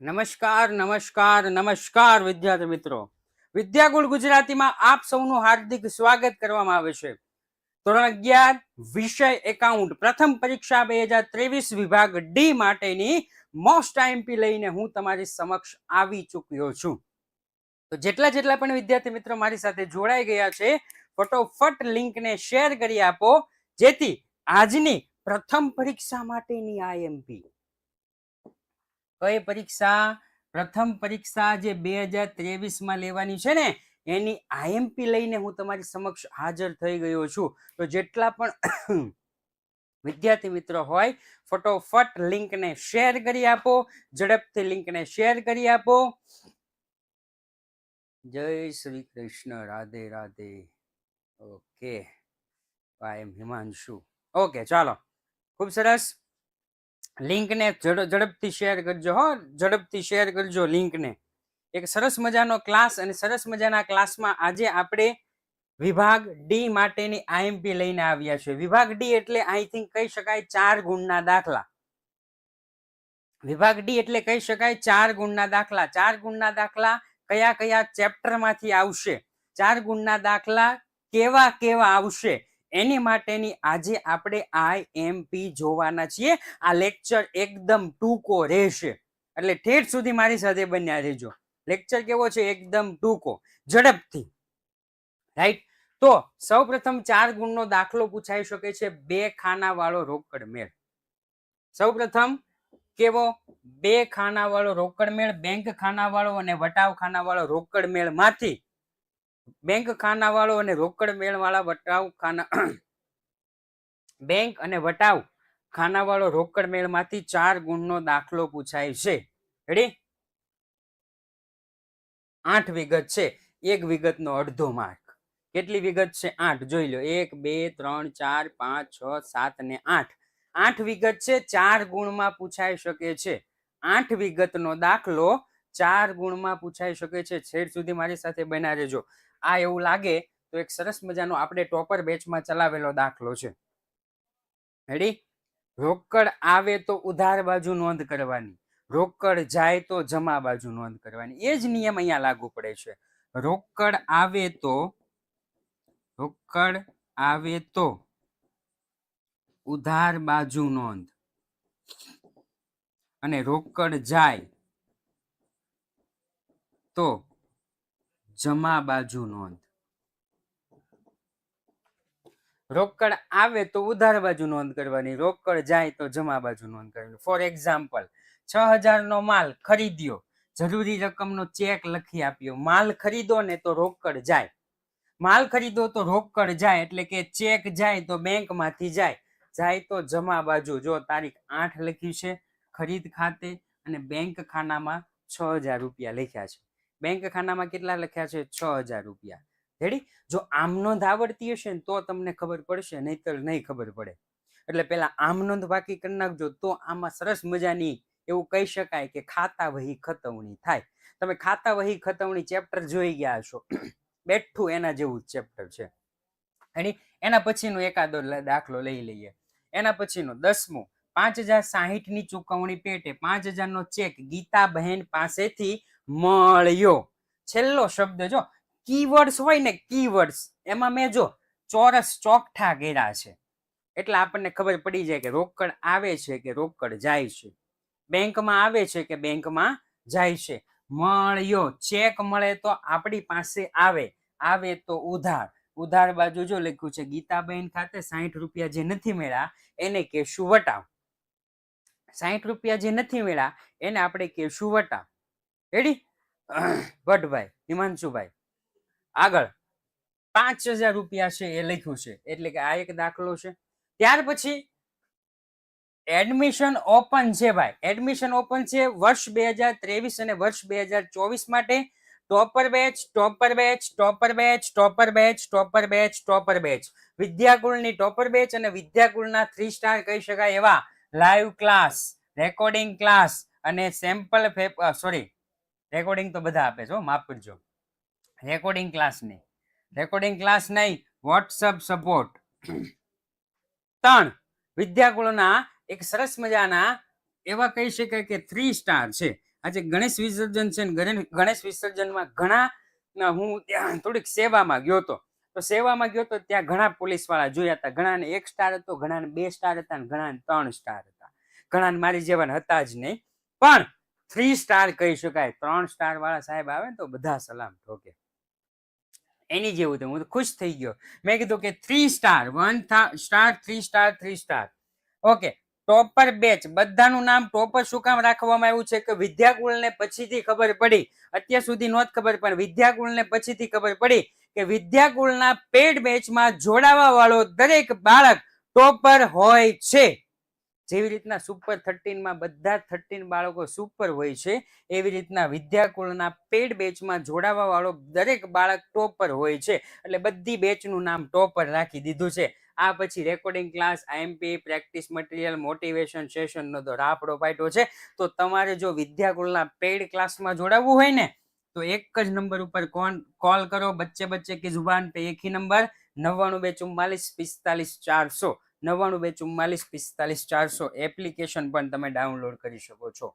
નમસ્કાર નમસ્કાર નમસ્કાર વિદ્યાર્થી મિત્રો, વિદ્યાકુલ ગુજરાતીમાં આપ સૌનું હાર્દિક સ્વાગત કરવામાં આવે છે. ધોરણ 11 વિષય એકાઉન્ટ પ્રથમ પરીક્ષા 2023 વિભાગ ડી માટેની મોસ્ટ આઈએમપી લઈને હું તમારી સમક્ષ આવી ચૂક્યો છું. તો જેટલા પણ વિદ્યાર્થી મિત્રો મારી સાથે જોડાઈ ગયા છે, ફટોફટ લિંકને શેર કરી આપો, જેથી આજની પ્રથમ પરીક્ષા માટેની આઈએમપી કઈ પરીક્ષા પ્રથમ પરીક્ષા જે 2023 માં લેવાની છે ને એની આઈએમપી લઈને હું તમારી સમક્ષ હાજર થઈ ગયો છું. તો જેટલા પણ વિદ્યાર્થી મિત્રો હોય ફટોફટ લિંકને શેર કરી આપો, ઝડપથી લિંકને શેર કરી આપો. જય શ્રી કૃષ્ણ, રાધે રાધે. ઓકે, આઈ એમ હિમાંશુ. ઓકે, ચાલો, ખૂબ સરસ. લિંકને ઝડપથી શેર કરજો હો, ઝડપથી શેર કરજો લિંકને. એક સરસ મજાનો ક્લાસ, અને સરસ મજાના ક્લાસમાં આજે આપણે વિભાગ ડી માટેની આઈએમપી લઈને આવ્યા છે. વિભાગ ડી એટલે આઈ થિંક કહી શકાય 4 ગુણના દાખલા. વિભાગ ડી એટલે કહી શકાય 4 ગુણના દાખલા. 4 ગુણના દાખલા કયા કયા ચેપ્ટરમાંથી આવશે, 4 ગુણના દાખલા કેવા કેવા આવશે, એની માટેની આજે આપણે આઈએમપી જોવાના છીએ. આ લેક્ચર એકદમ ટૂંકો રહેશે, એટલે ઠેઠ સુધી મારી સાથે બન્યા રહેજો. લેક્ચર કેવો છે? એકદમ ટૂંકો, ઝડપથી. રાઈટ. તો સૌપ્રથમ 4 ગુણનો દાખલો પૂછાઈ શકે છે, 2 ખાના વાળો રોકડ મેળ. સૌપ્રથમ કેવો? 2 ખાના વાળો રોકડ મેળ, બેંક ખાના વાળો અને વટાવ ખાના વાળો રોકડ મેળ માંથી, બેંક ખાના વાળો અને રોકડ મેળ વાળા વટાવ ખાના બેંક અને વટાવ ખાના વાળો રોકડ મેળ માંથી 4 ગુણનો દાખલો પૂછાય છે. રેડી? 8 વિગત છે, 1 વિગતનો અડધો માર્ક. કેટલી વિગત છે? 8. જોઈ લો, 1 2 3 4 5 6 7 અને 8. 8 વિગત છે, 4 ગુણમાં પૂછાઈ શકે છે. 8 વિગતનો દાખલો 4 ગુણમાં પૂછાઈ શકે છે. છેડ સુધી મારી સાથે બન્યા રહેજો. આ એવું લાગે તો એક સરસ મજાનો આપણે ટોપર બેચમાં ચલાવેલો દાખલો છે. રેડી? રોકડ આવે તો ઉધાર બાજુ નોંધ કરવાની, રોકડ જાય તો જમા બાજુ નોંધ કરવાની. એ જ નિયમ અહીંયા લાગુ પડે છે. રોકડ આવે તો ઉધાર બાજુ નોંધ, અને રોકડ જાય તો જમા બાજુ નોંધ. રોકડ આવે તો ઉધાર બાજુ નોંધ કરવાની, રોકડ જાય તો જમા બાજુ નોંધ કરવાની. ફોર એક્ઝામ્પલ, 6000 નો માલ ખરીદ્યો, જરૂરી રકમનો ચેક લખી આપ્યો. માલ ખરીદો ને તો રોકડ જાય, માલ ખરીદો તો રોકડ જાય, એટલે કે ચેક જાય તો બેંકમાંથી જાય, જાય તો જમા બાજુ. જો તારીખ 8 લખ્યું છે ખરીદ ખાતે, અને બેંક ખાનામાં 6000 રૂપિયા લખ્યા છે. બેંક ખાનામાં કેટલા લખ્યા છે? 6000 રૂપિયા. રેડી? જો આમ નોંધ આવડતી હશે ને તો તમને ખબર પડશે, નહીતર નહીં ખબર પડે. એટલે પેલા આમ નોંધ બાકી કરી નાખજો, તો આમાં સરસ મજાની એવું કહી શકાય કે ખાતા વહી ખતવણી થાય. તમે ખાતા વહી ખતવણી ચેપ્ટર જોઈ ગયા છો, બેઠું એના જેવું ચેપ્ટર છે. એના પછીનો એકાદો દાખલો લઈ લઈએ. એના પછીનો 10મો, 5060 ની ચુકવણી પેટે 5000 નો ચેક ગીતા બહેન પાસેથી મળ્યો. છેલ્લો શબ્દ જો કીવર્ડ્સ હોય ને, કીવર્ડ્સ એમાં મેં જો ચોરસ ચોકઠા કર્યા છે, એટલે આપણને ખબર પડી જાય કે રોકડ આવે છે કે રોકડ જાય છે, બેંકમાં આવે છે કે બેંકમાં જાય છે. મળ્યો, ચેક મળે તો આપણી પાસે આવે, આવે તો ઉધાર, ઉધાર બાજુ જો લખ્યું છે ગીતાબેન ખાતે 60 રૂપિયા જે નથી મળ્યા એને કહેશું વટાવ. 60 રૂપિયા જે નથી મળ્યા એને આપણે કહેશું વટાવ. રેડી? ભટ્ટભાઈ, હિમાંશુભાઈ, આગળ 5000 રૂપિયા છે એ લખ્યું છે, એટલે કે આ એક દાખલો છે. ત્યાર પછી એડમિશન ઓપન છે ભાઈ, એડમિશન ઓપન છે વર્ષ 2023 અને વર્ષ 2024 માટે. Topper batch, topper batch, topper batch, topper batch, topper batch, topper batch, વિદ્યાકુળની ટોપર બેચ અને વિદ્યાકુળના 3 સ્ટાર કહી શકાય એવા લાઈવ ક્લાસ, રેકોર્ડિંગ ક્લાસ અને સેમ્પલ પેપર, સોરી રેકોર્ડિંગ તો બધા આપે છે, માફ કરજો, રેકોર્ડિંગ ક્લાસ નહીં, રેકોર્ડિંગ ક્લાસ નહીં, વોટ્સઅપ સપોર્ટ. 3 વિદ્યાકુળના એક સરસ મજાના એવા કહી શકાય કે 3 સ્ટાર છે. આજે ગણેશ વિસર્જન છે ને ગણેશ વિસર્જનમાં ઘણા હું ત્યાં થોડીક સેવામાં ગયો હતો. તો સેવામાં ગયો તો ત્યાં ઘણા પોલીસ વાળા જોયા હતા. ઘણાને 1 સ્ટાર હતો, ઘણાને 2 સ્ટાર હતા, ઘણાને 3 સ્ટાર હતા. ઘણાને મારી જેવા હતા જ નહીં, પણ 3 સ્ટાર કહી શકાય. 3 સ્ટાર વાળા સાહેબ આવે તો બધા સલામ ઠોકે. એની જેવું હું તો ખુશ થઈ ગયો. મેં કીધું કે 3 star, 1 star, 3 star, 3 star. Okay. Topper batch, બધાનું નામ ટોપર શું કામ રાખવામાં આવ્યું છે કે વિદ્યાકુળને પછીથી ખબર પડી, અત્યાર સુધી નહોતી ખબર, પણ વિદ્યાકુળને પછીથી ખબર પડી કે વિદ્યાકુળના પેડ બેચમાં જોડાવા વાળો દરેક બાળક ટોપર હોય છે. જેવી રીતના સુપર 13માં બધા 13 બાળકો સુપર હોય છે, એવી રીતના વિદ્યાકુળના પેડ બેચમાં જોડાવા વાળો દરેક બાળક ટોપર હોય છે. એટલે બધી બેચનું નામ ટોપર રાખી દીધું છે. આ પછી recording class, IMP, practice material, motivation સેશનનો તો રાફડો પાટ્યો છે. તો તમારે જો વિદ્યાકુળના પેડ ક્લાસમાં જોડાવવું હોય ને તો એક જ નંબર ઉપર કોલ કરો. બચ્ચે કી જુબાન पे एक ही नंबर 9924454400 9924454400 એપ્લિકેશન પણ તમે ડાઉનલોડ કરી શકો છો.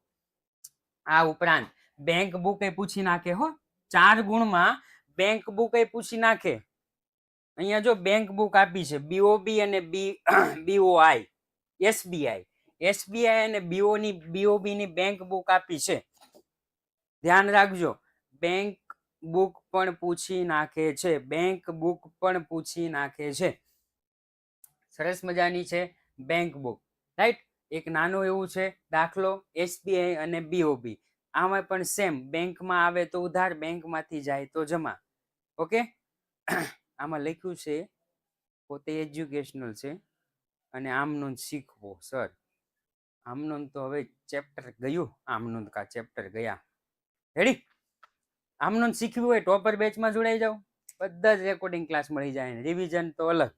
આ ઉપરાંત બેંક બુક એ પૂછી નાખે હો. 4 ગુણમાં બેંક બુક એ પૂછી નાખે. અહીંયા જો બેંક બુક આપી છે, બીઓબી અને બીઓઆઈ, એસબીઆઈ અને બીઓબી ની બેંક બુક આપી છે. ધ્યાન રાખજો, બેંક બુક પણ પૂછી નાખે છે. બેંક બુક પણ પૂછી નાખે છે. સરસ મજાની છે બેંક બુક, રાઈટ. એક નાનું એવું છે દાખલો, એસબીઆઈ અને બીઓબી. આમાં પણ સેમ, બેંકમાં આવે તો ઉધાર, બેંકમાંથી જાય તો જમા. ઓકે. આમાં લખ્યું છે પોતે એજ્યુકેશનલ છે અને આમનોંધ શીખવો. સર આમનોંધ તો હવે ચેપ્ટર ગયું, આમનોંધ કા ચેપ્ટર ગયા. રેડી? આમનોંધ શીખવી હોય ટોપર બેચમાં જોડાઈ જાઓ, બધા જ રેકોર્ડિંગ ક્લાસ મળી જાય, રિવિઝન તો અલગ,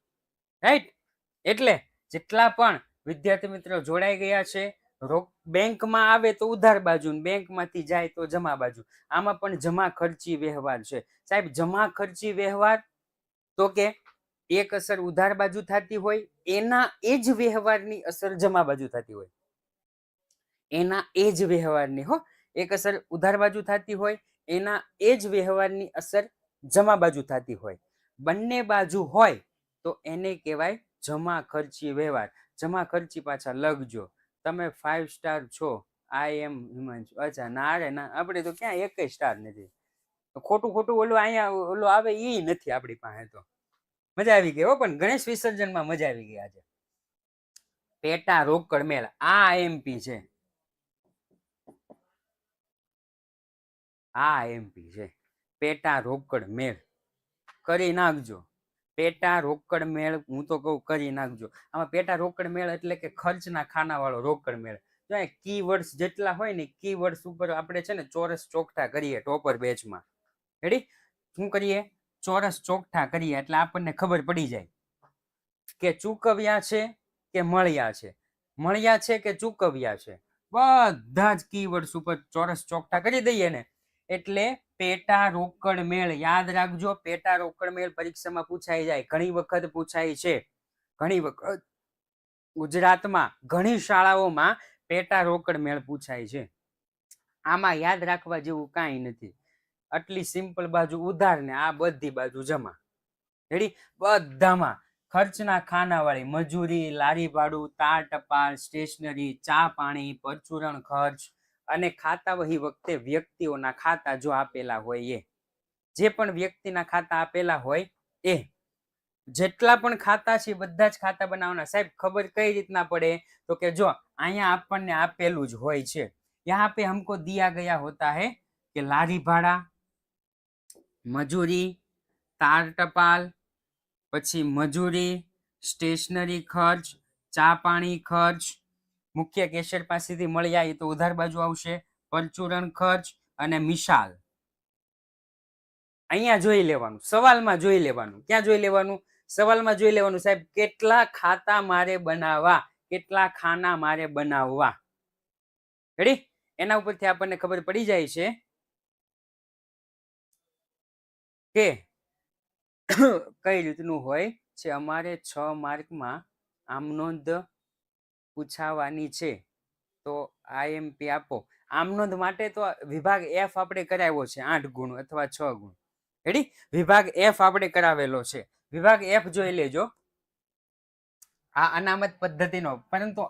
રાઈટ. એટલે જેટલા પણ વિદ્યાર્થી મિત્રો જોડાઈ ગયા છે, બેંકમાં આવે તો ઉધાર બાજુ, બેંકમાંથી જાય તો જમા બાજુ. આમાં પણ જમા ખર્ચી વ્યવહાર છે. સાહેબ જમા ખર્ચી વ્યવહાર તો કે એક અસર ઉધાર બાજુ થતી હોય, એના એ જ વ્યવહારની અસર જમા બાજુ થતી હોય. એના એ જ વ્યવહારની હો, એક અસર ઉધાર બાજુ થતી હોય, એના એ જ વ્યવહારની અસર જમા બાજુ થતી હોય. બંને બાજુ હોય તો એને કહેવાય જમા ખર્ચી વ્યવહાર. જમા ખર્ચી પાછા લખજો. તમે 5 સ્ટાર છો, આઈ એમ હિમાંશુ. અચ્છા, ના રે ના, આપણે તો ક્યાં એક સ્ટાર નથી. ખોટું ઓલું અહીંયા ઓલું આવે એ નથી આપણી પાસે. તો મજા આવી ગઈ હો, પણ ગણેશ વિસર્જનમાં મજા આવી ગઈ આજે. પેટા રોકડ મેળ, આ એમપી છે, આ એમપી છે. પેટા રોકડ મેળ કરી નાખજો. પેટા રોકડ મેળ હું તો કહું કરી નાખજો. આમાં પેટા રોકડ મેળ એટલે કે ખર્ચના ખાના વાળો રોકડ મેળ. જો કીવર્ડ્સ જેટલા હોય ને, કીવર્ડ્સ ઉપર આપણે છે ને ચોરસ ચોકઠા કરીએ ટોપર બેચમાં. રેડી? શું કરીએ? ચોરસ ચોકઠા કરીએ એટલે આપણને ખબર પડી જાય કે ચૂકવ્યા છે કે મળ્યા છે, મળ્યા છે કે ચૂકવ્યા છે. બધા જ કીવર્ડ્સ ઉપર ચોરસ ચોકઠા કરી દઈએ ને એટલે પેટા રોકડ મેળ. યાદ રાખજો, પેટા રોકડ મેળ પરીક્ષામાં પૂછાઈ જાય, ઘણી વખત પૂછાય છે. ઘણી વખત ગુજરાતમાં ઘણી શાળાઓમાં પેટા રોકડ મેળ પૂછાય છે. આમાં યાદ રાખવા જેવું કાંઈ નથી. આટલી સિમ્પલ બાજુ ઉધાર ને આ બધી બાજુ જમા. રેડી? બધામાં ખર્ચના ખાનાવાળી મજૂરી, લારી ભાડું, તાર ટપાલ, સ્ટેશનરી, ચા પાણી, પરચુરણ ખર્ચ અને ખાતા વહી વખતે વ્યક્તિઓના ખાતા જો આપેલા હોય એ, જે પણ વ્યક્તિના ખાતા આપેલા હોય એ, જેટલા પણ ખાતા છે બધા જ ખાતા બનાવવાના. સાહેબ ખબર કઈ રીતના પડે તો કે જો અહીંયા આપણને આપેલું જ હોય છે, यहाँ पे हमको दिया गया होता है कि लारी भाड़ा, મજૂરી, તાર ટપાલ, પછી મજૂરી, સ્ટેશનરી ખર્ચ, ચા પાણી ખર્ચ, મુખ્ય કેશિયર પાસેથી મળી આવી તો ઉધાર બાજુ આવશે, પરચુરણ ખર્ચ અને મિશાલ. અહીંયા જોઈ લેવાનું, સવાલમાં જોઈ લેવાનું. ક્યાં જોઈ લેવાનું? સવાલમાં જોઈ લેવાનું. સાહેબ કેટલા ખાતા મારે બનાવવા, કેટલા ખાના મારે બનાવવા. રેડી? એના ઉપરથી આપણને ખબર પડી જાય છે કે કઈ રીતનું હોય છે. અમારે 6 માર્કમાં આમ નોંધ પૂછાવાની છે તો IMP આપો. આમ નોંધ માટે તો વિભાગ F આપણે કરાવ્યો છે 8 ગુણ અથવા 6 ગુણ. રેડી? વિભાગ F આપણે કરાવેલો છે. વિભાગ F જોઈ લેજો. આ અનામત પદ્ધતિનો, પરંતુ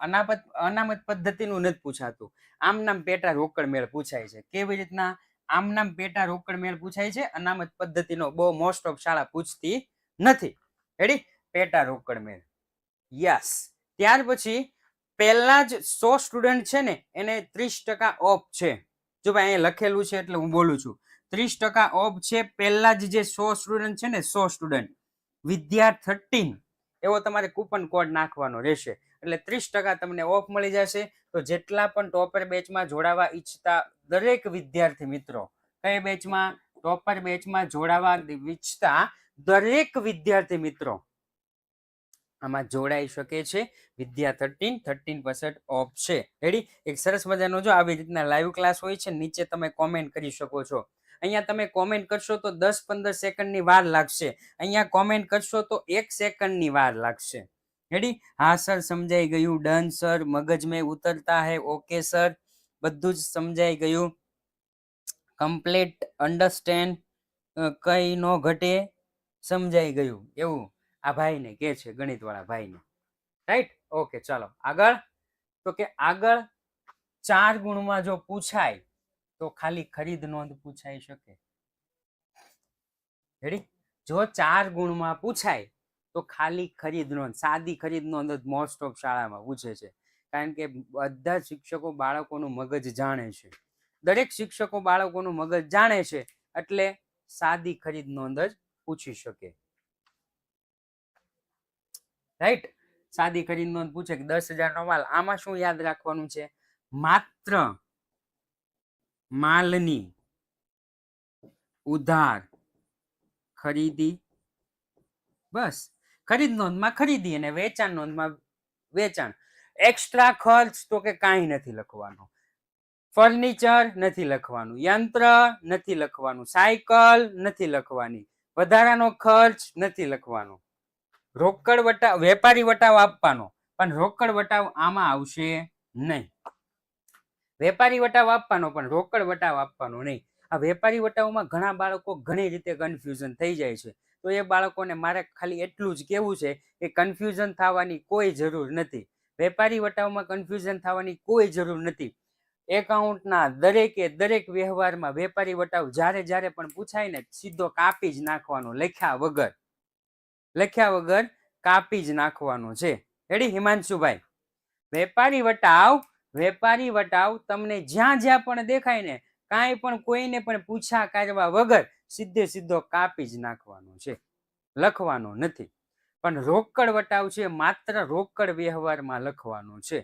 અનામત પદ્ધતિનું નથી પૂછાતું. આમ નામ પેટા રોકડ મેળ પૂછાય છે. કેવી રીતના? આમ નામ પેટા રોકડ મેળ પૂછાય છે. અનામત પદ્ધતિનો બહુ મોસ્ટ ઓફ શાળા પૂછતી નથી. રેડી? પેટા રોકડ મેળ. યસ. ત્યાર પછી પહેલા જ 100 સ્ટુડન્ટ છે ને એને 30% ઓફ છે. જો ભાઈ અહીંયા લખેલું છે એટલે હું બોલું છું. 30% ઓફ છે. પહેલા જ જે 100 સ્ટુડન્ટ છે ને 100 સ્ટુડન્ટ વિદ્યા 13 એવો તમારે કૂપન કોડ નાખવાનો રહેશે. એટલે 30% તમને ઓફ મળી જશે. તો જેટલા પણ ટોપર બેચમાં જોડાવા ઈચ્છતા દરેક વિદ્યાર્થી મિત્રો, કઈ બેચમાં? ટોપર બેચમાં જોડાવા ઈચ્છતા દરેક વિદ્યાર્થી મિત્રો આમાં જોડાઈ શકે છે. વિદ્યા 13% ઓફ છે. રેડી? એક સરસ મજાનો જો આવી રીતના લાઈવ ક્લાસ હોય છે. નીચે તમે કોમેન્ટ કરી શકો છો. અહીંયા તમે કોમેન્ટ કરશો તો 10-15 સેકન્ડની વાર લાગશે. અહીંયા કોમેન્ટ કરશો તો 1 સેકન્ડની વાર લાગશે. રેડી? હા સર, સમજાઈ ગયું. ડન સર, મગજ में ઉતરતા હે. ઓકે સર, બધું જ સમજાઈ ગયું. કમ્પ્લીટ અન્ડરસ્ટેન્ડ, કઈ નો ઘટે, સમજાઈ ગયું. એવું આ ભાઈને કે છે, ગણિત વાળા ભાઈને. રાઈટ? ઓકે, ચાલો આગળ. તો કે આગળ 4 ગુણમાં જો પૂછાય તો ખાલી ખરીદ નોંધ પૂછાઈ શકે. રેડી? જો 4 ગુણમાં પૂછાય તો ખાલી ખરીદ નોંધ, સાદી ખરીદ નોંધ જ મોસ્ટ ઓફ શાળામાં પૂછે છે. કારણ કે બધા શિક્ષકો બાળકોનું મગજ જાણે છે. દરેક શિક્ષકો બાળકોનું મગજ જાણે છે, એટલે સાદી ખરીદ નોંધ જ પૂછી શકે. રાઈટ? સાદી ખરીદ નોંધ પૂછે કે 10,000 નો માલ. આમાં શું યાદ રાખવાનું છે? માત્ર માલની ઉધાર ખરીદી. બસ. ખરીદ નોંધમાં ખરીદી અને વેચાણ નોંધમાં વેચાણ. એક્સ્ટ્રા ખર્ચ તો કે કાંઈ નથી લખવાનું. ફર્નિચર નથી લખવાનું. યંત્ર નથી લખવાનું. સાયકલ નથી લખવાની. વધારાનો ખર્ચ નથી લખવાનો. રોકડ વટાવ, વેપારી વટાવ આપવાનો, પણ રોકડ વટાવ આમાં આવશે નહીં. વેપારી વટાવ આપવાનો પણ રોકડ વટાવ આપવાનો નહીં. આ વેપારી વટાવમાં ઘણા બાળકો ઘણી રીતે કન્ફ્યુઝન થઈ જાય છે. તો એ બાળકોને મારે ખાલી એટલું જ કહેવું છે કે કન્ફ્યુઝન થવાની કોઈ જરૂર નથી. વેપારી વટાવમાં કન્ફ્યુઝન થવાની કોઈ જરૂર નથી. એકાઉન્ટના દરેક વ્યવહારમાં વેપારી વટાવ જ્યારે પણ પૂછાય ને સીધો કાપી જ નાખવાનો, લખ્યા વગર કાપી જ નાખવાનો છે. રેડી હિમાંશુભાઈ? વેપારી વટાવ તમને જ્યાં પણ દેખાય ને, કાંઈ પણ કોઈને પણ પૂછા કાઢવા વગર સીધો કાપી જ નાખવાનો છે, લખવાનો નથી. પણ રોકડ વટાવ છે માત્ર રોકડ વ્યવહારમાં લખવાનો છે.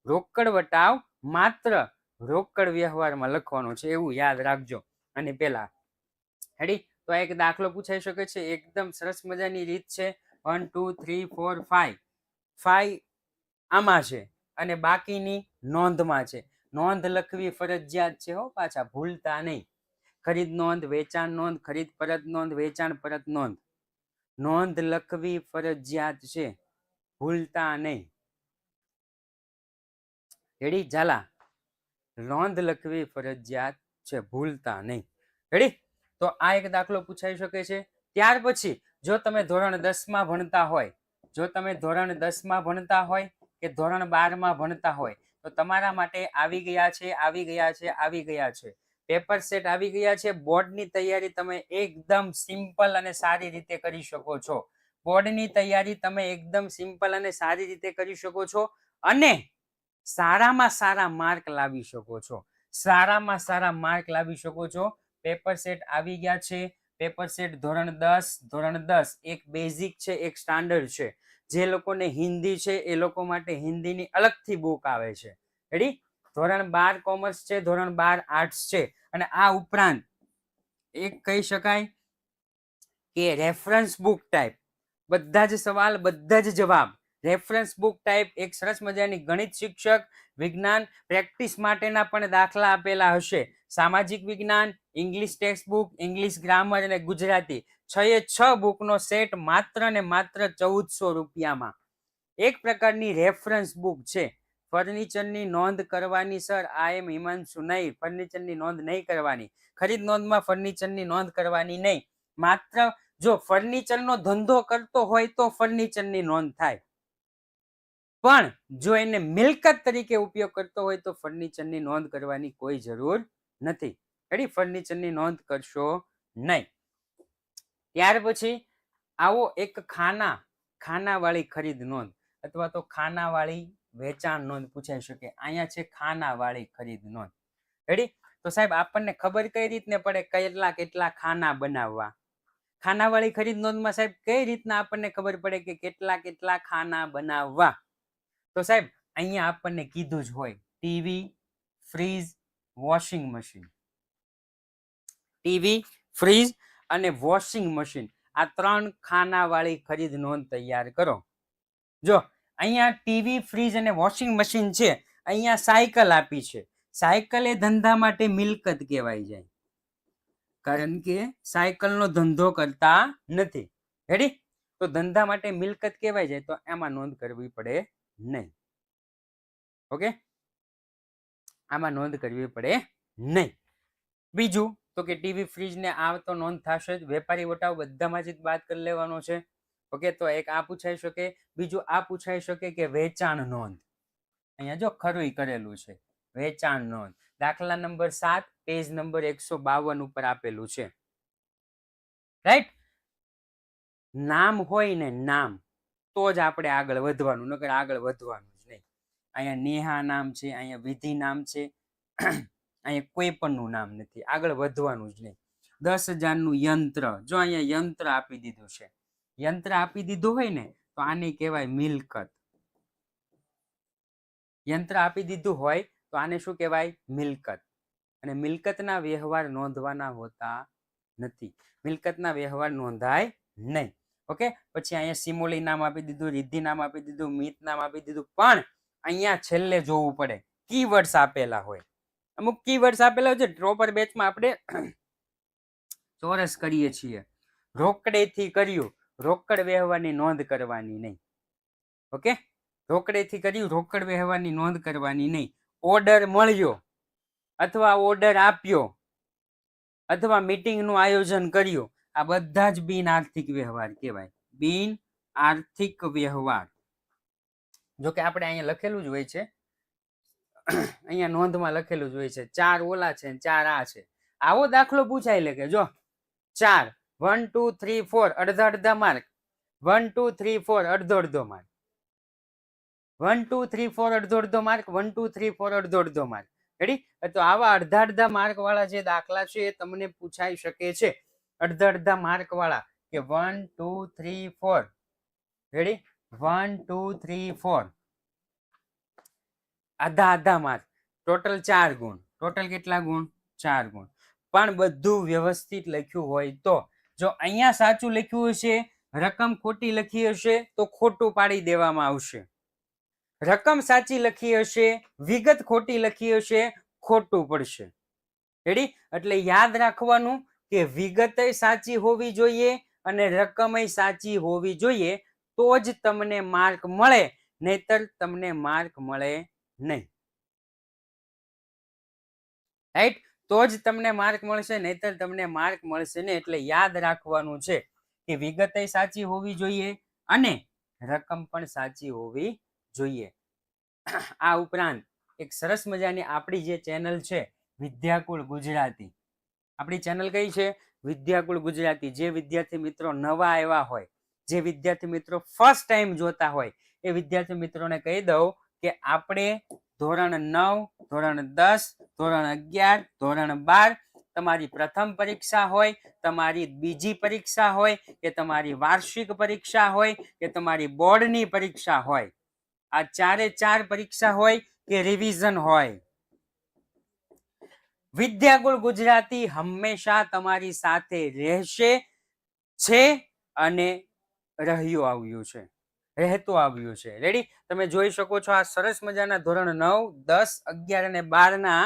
રોકડ વટાવ માત્ર રોકડ વ્યવહારમાં લખવાનો છે, એવું યાદ રાખજો. અને પેલા રેડી? તો એક દાખલો પૂછાઈ શકે છે. એકદમ સરસ મજાની રીત છે. 1 2 3 4 5 5 આમાં છે અને બાકીની નોંધમાં છે. નોંધ લખવી ફરજિયાત છે હો, પાછા ભૂલતા નહીં. ખરીદ નોંધ, વેચાણ નોંધ, ખરીદ પરત નોંધ, વેચાણ પરત નોંધ. નોંધ લખવી ફરજિયાત છે, ભૂલતા નહીં. રેડી? ઝાલા? નોંધ લખવી ફરજિયાત છે, ભૂલતા નહીં. રેડી? તો આ એક દાખલો પૂછાઈ શકે છે. ત્યાર પછી જો તમે ધોરણ 10માં ભણતા હોય, કે ધોરણ 12માં ભણતા હોય, તો તમારા માટે આવી ગયા છે પેપર સેટ આવી ગયા છે. બોર્ડની તૈયારી તમે એકદમ સિમ્પલ અને સારી રીતે કરી શકો છો. અને સારામાં સારા માર્ક લાવી શકો છો. પેપર સેટ આવી ગયા છે. પેપર સેટ ધોરણ 10 એક બેઝિક છે, એક સ્ટાન્ડર્ડ છે. જે લોકોને હિન્દી છે એ લોકો માટે હિન્દીની અલગથી બુક આવે છે. રેડી? ધોરણ 12 કોમર્સ છે, ધોરણ 12 આર્ટ્સ છે. અને આ ઉપરાંત એક કહી શકાય કે રેફરન્સ બુક ટાઈપ, બધા જ સવાલ બધા જ જવાબ રેફરન્સ બુક ટાઈપ, એક સરસ મજાની ગણિત શિક્ષક, વિજ્ઞાન પ્રેક્ટિસ માટેના પણ દાખલા આપેલા હશે. સામાજિક વિજ્ઞાન, English text book, English grammar અને ગુજરાતી 6 બુકનો સેટ માત્ર ને માત્ર 1400 રૂપિયામાં. એક પ્રકારની રેફરન્સ બુક છે. ફર્નિચરની નોંધ કરવાની સર. આ એમ હિમાંશુ, નહીં, ફર્નિચરની નોંધ નહીં કરવાની. ખરીદ નોંધમાં ફર્નિચરની નોંધ કરવાની નહીં. માત્ર જો ફર્નિચરનો ધંધો કરતો હોય તો ફર્નિચરની નોંધ થાય, પણ જો એને મિલકત તરીકે ઉપયોગ કરતો હોય તો ફર્નિચરની નોંધ કરવાની કોઈ જરૂર નથી. રેડી? ફર્નિચરની નોંધ કરશો નહીં. ત્યાર પછી આવો એક ખાનાવાળી ખરીદ નોંધ અથવા તો ખાનાવાળી વેચાણ નોંધ પૂછાઈ શકે. અહીંયા છે ખાનાવાળી ખરીદ નોંધ. રેડી? તો સાહેબ આપણને ખબર કઈ રીતને પડે કેટલા ખાના બનાવવા? ખાનાવાળી ખરીદ નોંધમાં સાહેબ કઈ રીતના આપણને ખબર પડે કે કેટલા ખાના બનાવવા? તો સાહેબ અહીંયા આપણને કીધું જ હોય TV, fridge, washing machine. TV, fridge અને વોશિંગ મશીન, આ 3 ખાનાવાળી ખરીદ નોંધ તૈયાર કરો. જો અહીંયા ટીવી, ફ્રીજ અને વોશિંગ મશીન છે, અહીંયા સાયકલ આપી છે. સાયકલ એ ધંધા માટે મિલકત કહેવાય જાય, કારણ કે સાયકલનો ધંધો કરતા નથી. રેડી? તો ધંધા માટે મિલકત કહેવાય જાય તો એમાં નોંધ કરવી પડે નહીં. ઓકે, આમાં નોંધ કરવી પડે નહીં. બીજું તો કે ટીવી, ફ્રીજ ને આ તો નોંધ થશે જ. વેપારી વટાવ બધામાંથી જ બાદ કરી લેવાનો છે. ઓકે, તો એક આ પૂછાઈ શકે. બીજું આ પૂછાઈ શકે કે વેચાણ નોંધ. અહીંયા જો ખરું કરેલું છે, વેચાણ નોંધ. દાખલા નંબર 7 પેજ નંબર 152 ઉપર આપેલું છે. રાઈટ? નામ હોય ને નામ, તો જ આપણે આગળ વધવાનું, નકર આગળ વધવાનું જ નહીં. અહીંયા નેહા નામ છે, અહીંયા વિધિ નામ છે, અહીંયા કોઈ પણનું નામ નથી, આગળ વધવાનું જ નહીં. 10,000નું યંત્ર, જો અહીંયા યંત્ર આપી દીધું છે. યંત્ર આપી દીધું હોય ને તો આને કહેવાય મિલકત. યંત્ર આપી દીધું હોય તો આને શું કહેવાય? મિલકત. અને મિલકતના વ્યવહાર નોંધવાના હોતા નથી. મિલકતના વ્યવહાર નોંધાય નહીં. ઓકે, પછી અહીંયા સિમોલી નામ આપી દીધું, રિદ્ધિ નામ આપી દીધું, મિત નામ આપી દીધું, પણ અહીંયા છેલ્લે જોવું પડે કીવર્ડ્સ આપેલા હોય. અમુક કીવર્ડ્સ આપેલા હોય છે. પ્રોપર બેચમાં આપણે ચોરસ કરીએ છીએ. રોકડેથી કર્યું, રોકડ વ્યવહારની નોંધ કરવાની નહીં. ઓકે, રોકડેથી કર્યું, રોકડ વ્યવહારની નોંધ કરવાની નહીં. ઓર્ડર મળ્યો અથવા ઓર્ડર આપ્યો અથવા મીટિંગનું આયોજન કર્યું, આ બધા જ બિન આર્થિક વ્યવહાર કહેવાય. બિન આર્થિક વ્યવહાર. જો કે આપણે અહીંયા લખેલું જ હોય છે, અહીંયા નોંધમાં લખેલું જ હોય છે 4 ઓલા છે 4 આ છે. આવો દાખલો પૂછાય લે કે જો 4 1 2 3 4 અડધા માર્ક, 1 2 3 4 અડધો માર્ક, 1 2 3 4 અડધો માર્ક, 1 2 3 4 અડધો માર્ક. રેડી? તો આવા અડધા માર્ક વાળા જે દાખલા છે એ તમને પૂછાઈ શકે છે. અડધા માર્ક વાળા કે 1 2 3 4. રેડી? 1 2 3 4 આધા માર્ક, ટોટલ 4 ગુણ. ટોટલ કેટલા ગુણ? 4 ગુણ. પણ બધું વ્યવસ્થિત લખ્યું હોય તો. જો અહીંયા સાચું લખ્યું હશે, રકમ ખોટી લખી હશે તો ખોટું પાડી દેવામાં આવશે. રકમ સાચી લખી હશે, વિગત ખોટી લખી હશે, ખોટું પડશે. રેડી? એટલે યાદ રાખવાનું કે વિગત સાચી હોવી જોઈએ અને રકમ સાચી હોવી જોઈએ, તો જ તમને માર્ક મળે, નહીતર તમને માર્ક મળે નહીં. રાઈટ? તો જ તમને માર્ક મળશે, નહીતર તમને માર્ક મળશે ને. એટલે યાદ રાખવાનું છે કે વિગત સાચી હોવી જોઈએ અને રકમ પણ સાચી હોવી જોઈએ. આ ઉપરાંત એક સરસ મજાની આપણી જે ચેનલ છે વિદ્યાકુળ ગુજરાતી, આપણી ચેનલ કઈ છે? વિદ્યાકુળ ગુજરાતી. જે વિદ્યાર્થી મિત્રો નવા આવ્યા હોય, જે વિદ્યાર્થી મિત્રો ફર્સ્ટ ટાઈમ જોતા હોય, એ વિદ્યાર્થી મિત્રોને કહી દઉં કે આપણે ધોરણ 9, ધોરણ 10, ધોરણ 11, ધોરણ 12, તમારી પ્રથમ પરીક્ષા હોય, તમારી બીજી પરીક્ષા હોય કે તમારી વાર્ષિક પરીક્ષા હોય કે તમારી બોર્ડની પરીક્ષા હોય, આ 4 પરીક્ષા હોય કે રિવિઝન હોય, વિદ્યાકુળ ગુજરાતી હંમેશા તમારી સાથે રહેશે, છે અને રહેતું આવ્યું છે. રેડી? તમે જોઈ શકો છો આ સરસ મજાના ધોરણ 9, 10, 11 અને 12 ના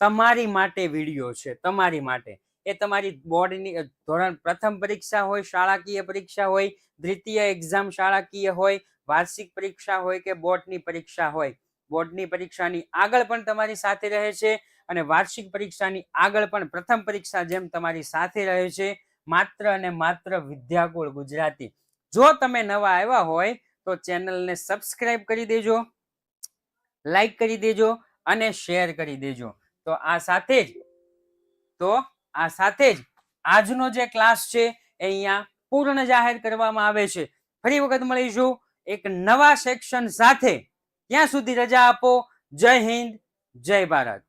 તમારી માટે વિડીયો છે. તમારી માટે. એ તમારી બોર્ડની ધોરણ પ્રથમ પરીક્ષા હોય, શાળાકીય પરીક્ષા હોય, દ્વિતીય એક્ઝામ શાળાકીય હોય, વાર્ષિક પરીક્ષા હોય કે બોર્ડની પરીક્ષા હોય, બોર્ડની પરીક્ષાની આગળ પણ તમારી સાથે રહે છે અને વાર્ષિક પરીક્ષાની આગળ પણ પ્રથમ પરીક્ષા જેમ તમારી સાથે રહે છે, માત્ર અને માત્ર વિદ્યાકુળ ગુજરાતી. જો તમે નવા આવ્યા હોય તો ચેનલને સબસ્ક્રાઇબ કરી દેજો, લાઈક કરી દેજો અને શેર કરી દેજો. તો આ સાથે જ આજનો જે ક્લાસ છે એ અહીંયા પૂર્ણ જાહેર કરવામાં આવે છે. ફરી વખત મળીશું એક નવા સેક્શન સાથે. ત્યાં સુધી રજા આપો. જય હિન્દ, જય ભારત.